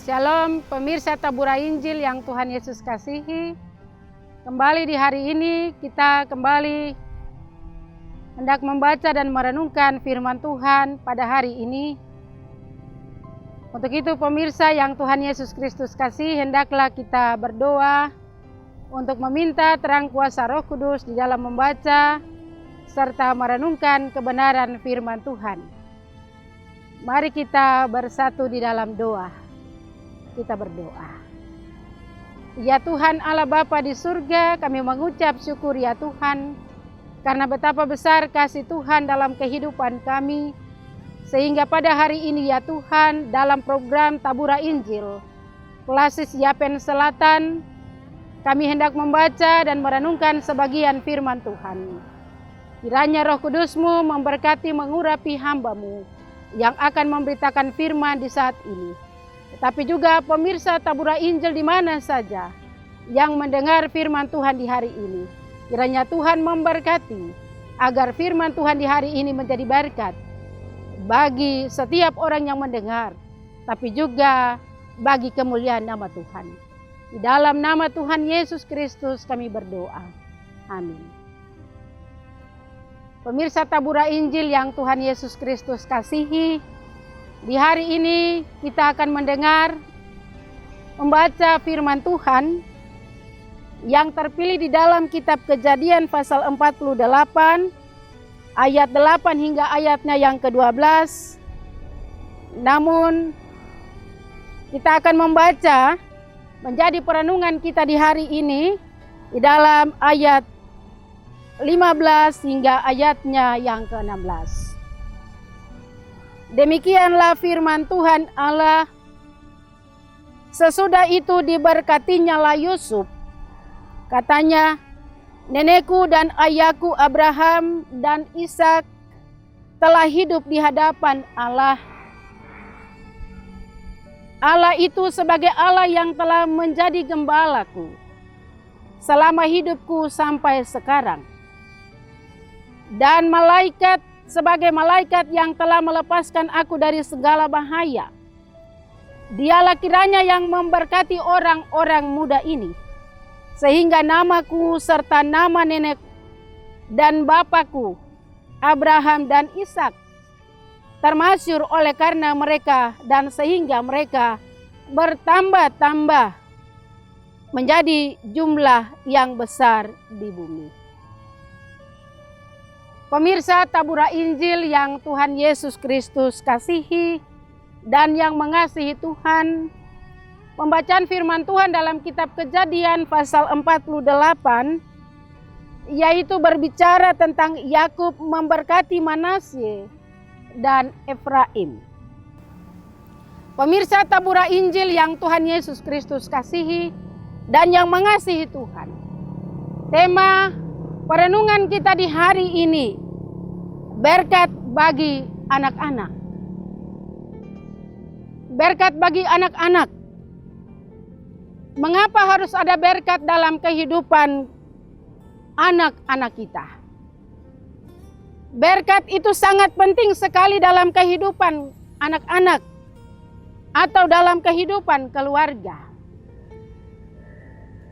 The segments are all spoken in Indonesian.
Shalom pemirsa Tabura Injil yang Tuhan Yesus kasihi. Kembali di hari ini kita kembali hendak membaca dan merenungkan firman Tuhan pada hari ini. Untuk itu pemirsa yang Tuhan Yesus Kristus kasih, hendaklah kita berdoa untuk meminta terang kuasa Roh Kudus di dalam membaca serta merenungkan kebenaran firman Tuhan. Mari kita bersatu di dalam doa. Kita berdoa. Ya Tuhan Allah Bapa di surga, kami mengucap syukur ya Tuhan, karena betapa besar kasih Tuhan dalam kehidupan kami, sehingga pada hari ini ya Tuhan, dalam program Tabura Injil, Klasis Yapen Selatan, kami hendak membaca dan merenungkan sebagian firman Tuhan. Kiranya Roh Kudus-Mu memberkati mengurapi hamba-Mu yang akan memberitakan firman di saat ini. Tetapi juga pemirsa Tabura Injil di mana saja yang mendengar firman Tuhan di hari ini. Kiranya Tuhan memberkati agar firman Tuhan di hari ini menjadi berkat bagi setiap orang yang mendengar, tapi juga bagi kemuliaan nama Tuhan. Di dalam nama Tuhan Yesus Kristus kami berdoa. Amin. Pemirsa Tabura Injil yang Tuhan Yesus Kristus kasihi, di hari ini kita akan mendengar, membaca firman Tuhan yang terpilih di dalam kitab Kejadian pasal 48 ayat 8 hingga ayatnya yang ke-12. Namun kita akan membaca menjadi perenungan kita di hari ini di dalam ayat 15 hingga ayatnya yang ke-16. Demikianlah firman Tuhan Allah. Sesudah itu diberkatinya Yusuf. Katanya, nenekku dan ayahku Abraham dan Ishak telah hidup di hadapan Allah. Allah itu sebagai Allah yang telah menjadi gembalaku selama hidupku sampai sekarang. Dan malaikat sebagai malaikat yang telah melepaskan aku dari segala bahaya. Dialah kiranya yang memberkati orang-orang muda ini, sehingga namaku serta nama nenek dan bapakku Abraham dan Ishak termasyhur oleh karena mereka, dan sehingga mereka bertambah-tambah menjadi jumlah yang besar di bumi. Pemirsa Tabura Injil yang Tuhan Yesus Kristus kasihi dan yang mengasihi Tuhan, pembacaan firman Tuhan dalam kitab Kejadian pasal 48 yaitu berbicara tentang Yakub memberkati Manasye dan Efraim. Pemirsa Tabura Injil yang Tuhan Yesus Kristus kasihi dan yang mengasihi Tuhan, tema perenungan kita di hari ini, berkat bagi anak-anak. Berkat bagi anak-anak. Mengapa harus ada berkat dalam kehidupan anak-anak kita? Berkat itu sangat penting sekali dalam kehidupan anak-anak atau dalam kehidupan keluarga.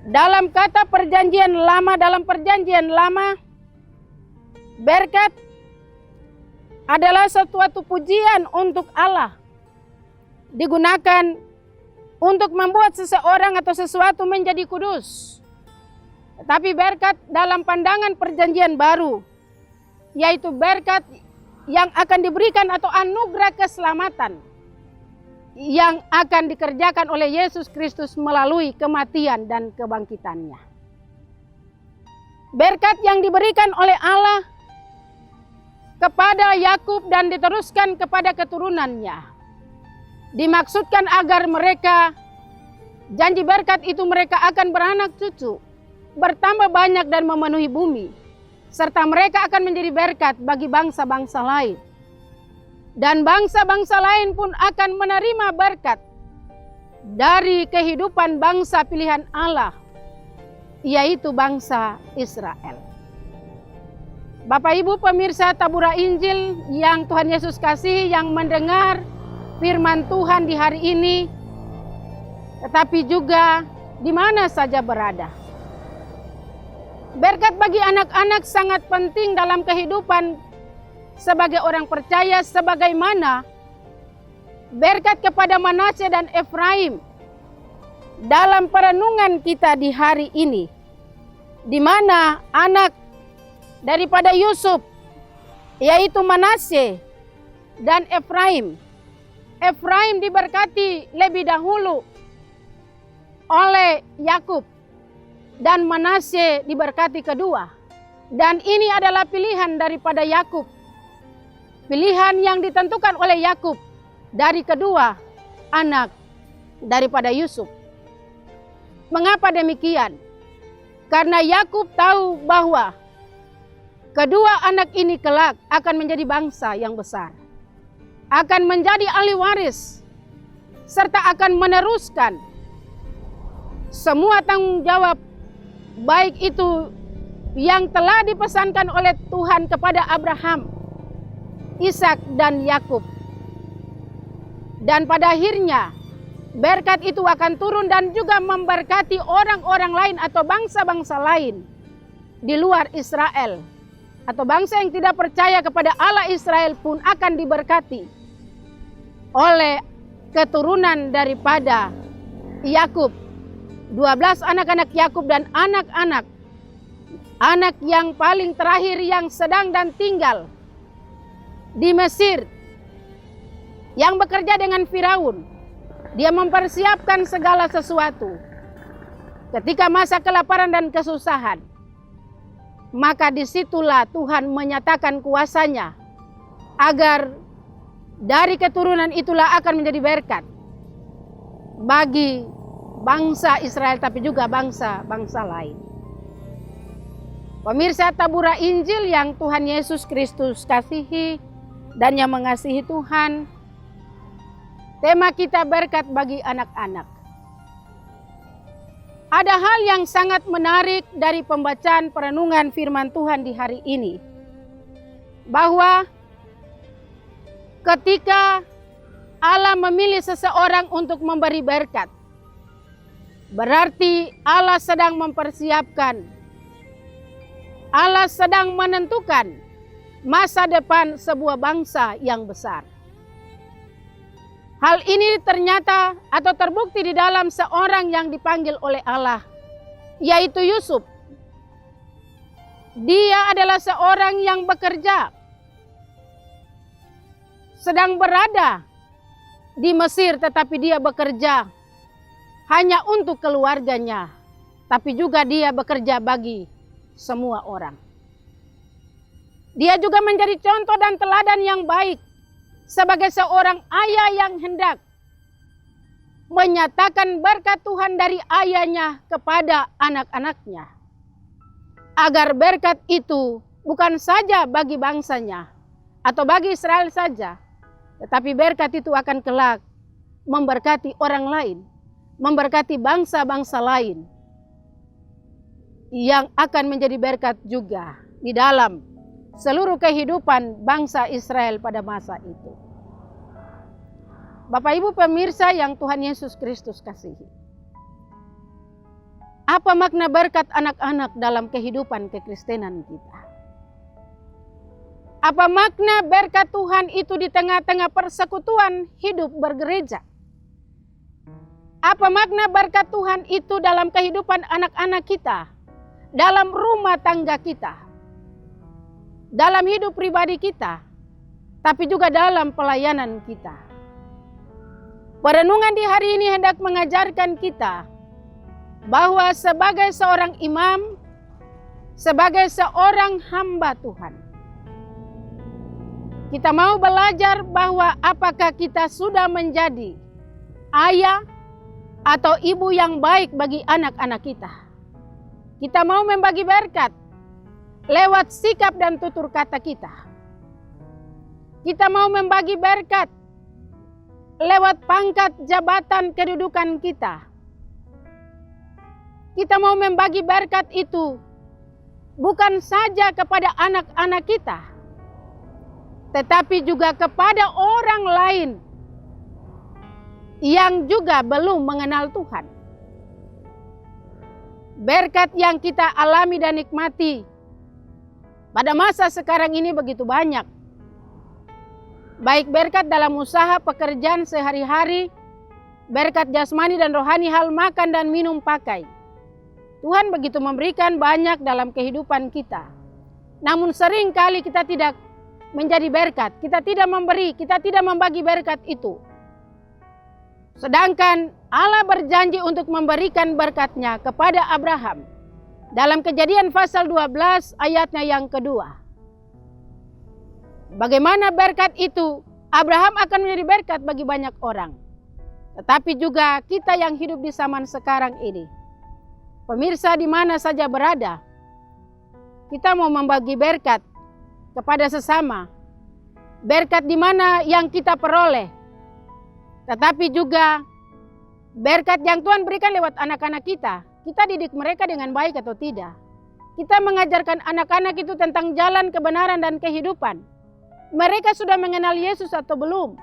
Dalam kata perjanjian lama, berkat adalah suatu pujian untuk Allah. Digunakan untuk membuat seseorang atau sesuatu menjadi kudus. Tetapi berkat dalam pandangan perjanjian baru, yaitu berkat yang akan diberikan atau anugerah keselamatan yang akan dikerjakan oleh Yesus Kristus melalui kematian dan kebangkitannya. Berkat yang diberikan oleh Allah kepada Yakub dan diteruskan kepada keturunannya. Dimaksudkan agar mereka, janji berkat itu mereka akan beranak cucu, bertambah banyak dan memenuhi bumi. Serta mereka akan menjadi berkat bagi bangsa-bangsa lain. Dan bangsa-bangsa lain pun akan menerima berkat dari kehidupan bangsa pilihan Allah, yaitu bangsa Israel. Bapak Ibu pemirsa Tabura Injil yang Tuhan Yesus kasihi, yang mendengar firman Tuhan di hari ini, tetapi juga di mana saja berada. Berkat bagi anak-anak sangat penting dalam kehidupan sebagai orang percaya, sebagaimana berkat kepada Manasye dan Efraim dalam perenungan kita di hari ini, di mana anak daripada Yusuf, yaitu Manasye dan Efraim. Efraim diberkati lebih dahulu oleh Yakub dan Manasye diberkati kedua. Dan ini adalah pilihan daripada Yakub. Pilihan yang ditentukan oleh Yakub dari kedua anak daripada Yusuf. Mengapa demikian? Karena Yakub tahu bahwa kedua anak ini kelak akan menjadi bangsa yang besar, akan menjadi ahli waris, serta akan meneruskan semua tanggung jawab, baik itu yang telah dipesankan oleh Tuhan kepada Abraham, Ishak dan Yakub. Dan pada akhirnya berkat itu akan turun dan juga memberkati orang-orang lain atau bangsa-bangsa lain di luar Israel, atau bangsa yang tidak percaya kepada Allah Israel pun akan diberkati oleh keturunan daripada Yakub. 12 anak-anak Yakub dan anak yang paling terakhir yang sedang dan tinggal di Mesir, yang bekerja dengan Firaun. Dia mempersiapkan segala sesuatu. Ketika masa kelaparan dan kesusahan, maka disitulah Tuhan menyatakan kuasanya, agar dari keturunan itulah akan menjadi berkat bagi bangsa Israel, tapi juga bangsa-bangsa lain. Pemirsa Tabura Injil yang Tuhan Yesus Kristus kasihi dan yang mengasihi Tuhan, tema kita berkat bagi anak-anak. Ada hal yang sangat menarik dari pembacaan perenungan firman Tuhan di hari ini, bahwa ketika Allah memilih seseorang untuk memberi berkat, berarti Allah sedang mempersiapkan, Allah sedang menentukan masa depan sebuah bangsa yang besar. Hal ini ternyata atau terbukti di dalam seorang yang dipanggil oleh Allah, yaitu Yusuf. Dia adalah seorang yang bekerja, sedang berada di Mesir, tetapi dia bekerja hanya untuk keluarganya, tapi juga dia bekerja bagi semua orang. Dia juga menjadi contoh dan teladan yang baik sebagai seorang ayah yang hendak menyatakan berkat Tuhan dari ayahnya kepada anak-anaknya, agar berkat itu bukan saja bagi bangsanya atau bagi Israel saja, tetapi berkat itu akan kelak memberkati orang lain, memberkati bangsa-bangsa lain yang akan menjadi berkat juga di dalam seluruh kehidupan bangsa Israel pada masa itu. Bapak Ibu pemirsa yang Tuhan Yesus Kristus kasihi, apa makna berkat anak-anak dalam kehidupan kekristenan kita? Apa makna berkat Tuhan itu di tengah-tengah persekutuan hidup bergereja? Apa makna berkat Tuhan itu dalam kehidupan anak-anak kita, dalam rumah tangga kita, dalam hidup pribadi kita, tapi juga dalam pelayanan kita? Perenungan di hari ini hendak mengajarkan kita bahwa sebagai seorang imam, sebagai seorang hamba Tuhan. Kita mau belajar bahwa apakah kita sudah menjadi ayah atau ibu yang baik bagi anak-anak kita. Kita mau membagi berkat lewat sikap dan tutur kata kita. Kita mau membagi berkat lewat pangkat, jabatan, kedudukan kita. Kita mau membagi berkat itu bukan saja kepada anak-anak kita, tetapi juga kepada orang lain yang juga belum mengenal Tuhan. Berkat yang kita alami dan nikmati pada masa sekarang ini begitu banyak. Baik berkat dalam usaha pekerjaan sehari-hari, berkat jasmani dan rohani, hal makan dan minum pakai. Tuhan begitu memberikan banyak dalam kehidupan kita. Namun sering kali kita tidak menjadi berkat, kita tidak memberi, kita tidak membagi berkat itu. Sedangkan Allah berjanji untuk memberikan berkat-Nya kepada Abraham. Dalam Kejadian pasal 12 ayatnya yang kedua. Bagaimana berkat itu? Abraham akan menjadi berkat bagi banyak orang. Tetapi juga kita yang hidup di zaman sekarang ini. Pemirsa di mana saja berada, kita mau membagi berkat kepada sesama. Berkat di mana yang kita peroleh. Tetapi juga berkat yang Tuhan berikan lewat anak-anak kita. Kita didik mereka dengan baik atau tidak. Kita mengajarkan anak-anak itu tentang jalan kebenaran dan kehidupan. Mereka sudah mengenal Yesus atau belum?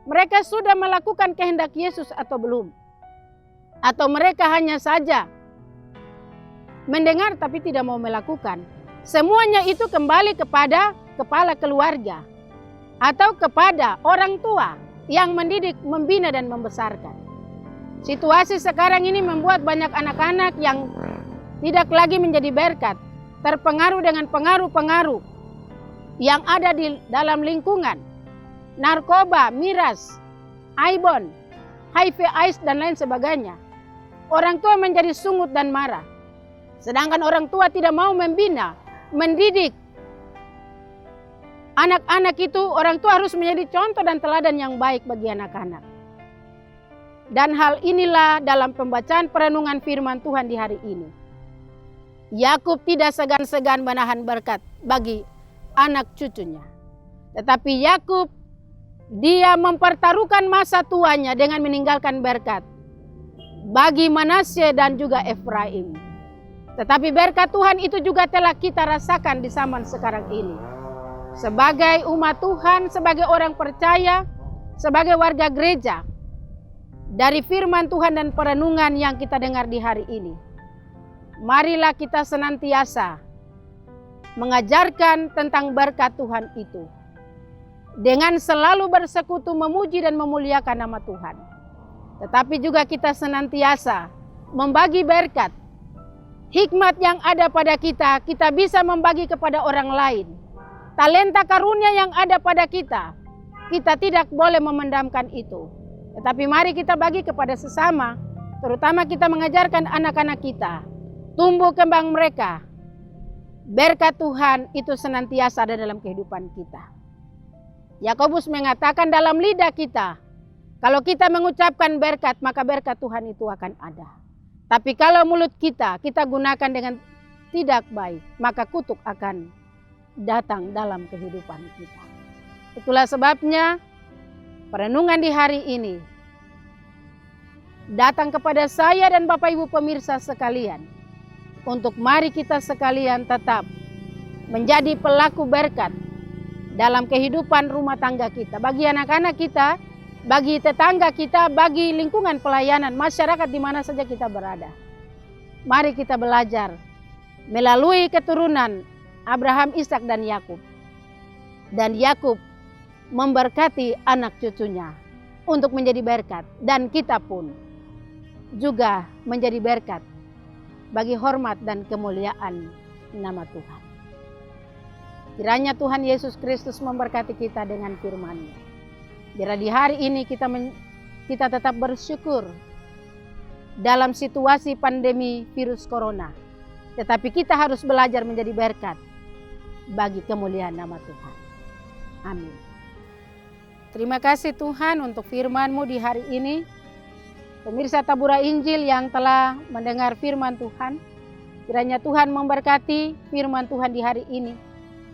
Mereka sudah melakukan kehendak Yesus atau belum? Atau mereka hanya saja mendengar tapi tidak mau melakukan? Semuanya itu kembali kepada kepala keluarga atau kepada orang tua yang mendidik, membina dan membesarkan. Situasi sekarang ini membuat banyak anak-anak yang tidak lagi menjadi berkat, terpengaruh dengan pengaruh-pengaruh yang ada di dalam lingkungan, narkoba, miras, aibon, HIV/AIDS dan lain sebagainya. Orang tua menjadi sungut dan marah. Sedangkan orang tua tidak mau membina, mendidik anak-anak itu. Orang tua harus menjadi contoh dan teladan yang baik bagi anak-anak. Dan hal inilah dalam pembacaan perenungan firman Tuhan di hari ini. Yakub tidak segan-segan menahan berkat bagi anak cucunya. Tetapi Yakub, dia mempertaruhkan masa tuanya dengan meninggalkan berkat bagi Manasye dan juga Efraim. Tetapi berkat Tuhan itu juga telah kita rasakan di zaman sekarang ini. Sebagai umat Tuhan, sebagai orang percaya, sebagai warga gereja, dari firman Tuhan dan perenungan yang kita dengar di hari ini, marilah kita senantiasa mengajarkan tentang berkat Tuhan itu. Dengan selalu bersekutu memuji dan memuliakan nama Tuhan. Tetapi juga kita senantiasa membagi berkat. Hikmat yang ada pada kita, kita bisa membagi kepada orang lain. Talenta karunia yang ada pada kita, kita tidak boleh memendamkan itu. Tetapi mari kita bagi kepada sesama, terutama kita mengajarkan anak-anak kita, tumbuh kembang mereka. Berkat Tuhan itu senantiasa ada dalam kehidupan kita. Yakobus mengatakan dalam lidah kita, kalau kita mengucapkan berkat, maka berkat Tuhan itu akan ada. Tapi kalau mulut kita gunakan dengan tidak baik, maka kutuk akan datang dalam kehidupan kita. Itulah sebabnya perenungan di hari ini datang kepada saya dan Bapak Ibu pemirsa sekalian. Untuk mari kita sekalian tetap menjadi pelaku berkat dalam kehidupan rumah tangga kita, bagi anak-anak kita, bagi tetangga kita, bagi lingkungan pelayanan, masyarakat di mana saja kita berada. Mari kita belajar melalui keturunan Abraham, Ishak dan Yakub. Dan Yakub memberkati anak cucunya untuk menjadi berkat, dan kita pun juga menjadi berkat bagi hormat dan kemuliaan nama Tuhan. Kiranya Tuhan Yesus Kristus memberkati kita dengan firman-Nya. Biar di hari ini kita tetap bersyukur dalam situasi pandemi virus corona. tetapi kita harus belajar menjadi berkat bagi kemuliaan nama Tuhan. Amin. Terima kasih Tuhan untuk firman-Mu di hari ini. Pemirsa Tabura Injil yang telah mendengar firman Tuhan, kiranya Tuhan memberkati firman Tuhan di hari ini.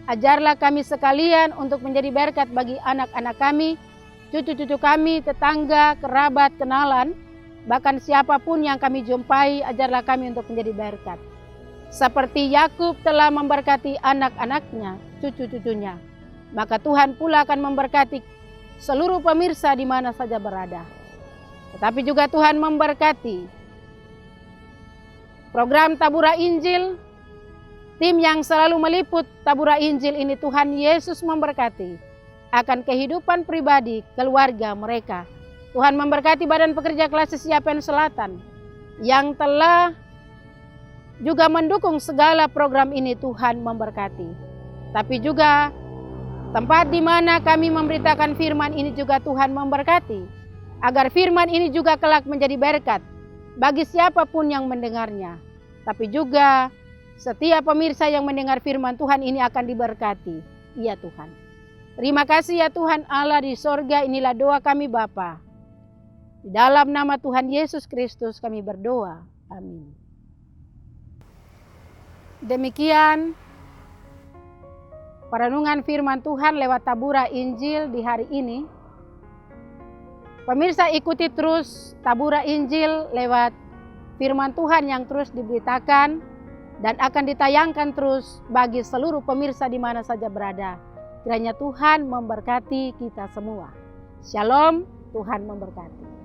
Ajarlah kami sekalian untuk menjadi berkat bagi anak-anak kami, cucu-cucu kami, tetangga, kerabat, kenalan, bahkan siapapun yang kami jumpai, ajarlah kami untuk menjadi berkat. Seperti Yakub telah memberkati anak-anaknya, cucu-cucunya, maka Tuhan pula akan memberkati seluruh pemirsa di mana saja berada. Tetapi juga Tuhan memberkati program Tabura Injil, tim yang selalu meliput Tabura Injil ini. Tuhan Yesus memberkati akan kehidupan pribadi, keluarga mereka. Tuhan memberkati Badan Pekerja Klase Siapen Selatan yang telah juga mendukung segala program ini. Tuhan memberkati. Tapi juga tempat di mana kami memberitakan firman ini juga Tuhan memberkati, agar firman ini juga kelak menjadi berkat bagi siapapun yang mendengarnya. Tapi juga setiap pemirsa yang mendengar firman Tuhan ini akan diberkati. Ya Tuhan. Terima kasih ya Tuhan Allah di sorga, inilah doa kami Bapa. Di dalam nama Tuhan Yesus Kristus kami berdoa. Amin. Demikian perenungan firman Tuhan lewat Tabura Injil di hari ini. Pemirsa, ikuti terus Tabura Injil lewat firman Tuhan yang terus diberitakan dan akan ditayangkan terus bagi seluruh pemirsa di mana saja berada. Kiranya Tuhan memberkati kita semua. Shalom, Tuhan memberkati.